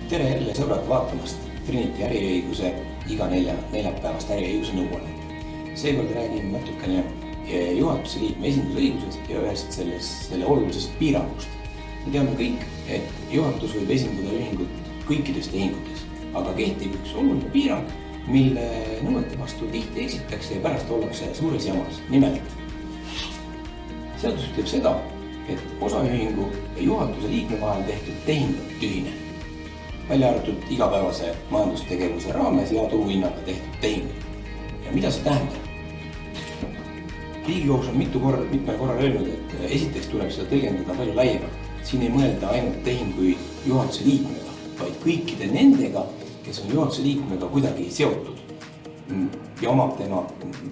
Tere jälle sõbrad vaatamast Trinity äriõiguse iga neljapäevast äriõiguse nõuannet. Seekord räägin natukene juhatuse liikme esindusõigusest ja ühest selle olulisest piirangust. Me teame kõik, et juhatus võib esindada ühingut kõikides tehingutes, aga kehtib üks oluline piirang, mille nõuete vastu tihti eksitakse ja pärast ollakse suures jamas. Nimelt, seadus ütleb seda, et osaühingu ja juhatuse liikme vahel tehtud tehing on tühine, välja arvatud igapäevase majandustegevuse raames ja turuhinnaga tehtud tehingud. Ja mida see tähendab? Riigikohus on mitmel korral öelnud, et esiteks tuleb seda tõlgendada palju laiemalt. Siin ei mõelda ainult tehinguid juhatuse liikmega, vaid kõikide nendega, kes on juhatuse liikmega kuidagi seotud ja omab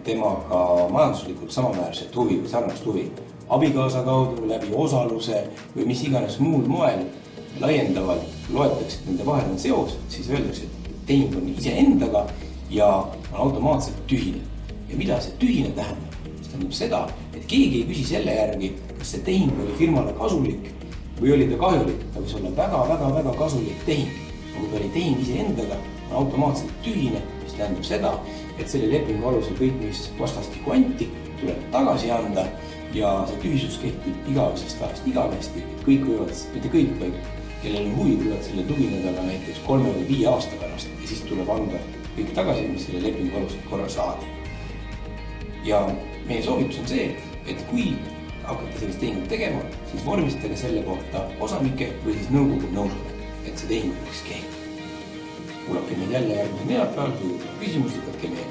temaga majanduslikult samaväärset huvi või sarnast huvi. Abikaasa kaudu, läbi osaluse või mis iganes muul moel laiendavalt loetakse, et nende vahel on seos, siis öeldakse, et tehing on iseendaga ja on automaatselt tühine. Ja mida see tühine tähendab? See tähendab seda, et keegi ei küsi selle järgi, kas see tehing oli firmale kasulik või oli ta kahjulik. Ta võis olla väga kasulik tehing. Kui ta oli tehing iseendaga, on automaatselt tühine, mis tähendab seda, et selle lepingu alusel kõik, mis vastastikku anti, tuleb tagasi anda ja see tühisus kehtib igavesest ajast igavesti. Kõik võivad, mitte kõik, vaid kellel on huvi, võivad selle tugineda näiteks 3 või 5 aasta pärast ja siis tuleb anda kõik tagasi, mis selle lepingu alusel korra saadi. Ja meie soovitus on see, et kui hakkate sellist tehingut tegema, siis vormistage selle kohta osanike või siis nõukogu nõusolek, et see tehing võiks kehtida. Kuulake meid jälle järgmine neljapäeval, kui küsimus lükake meie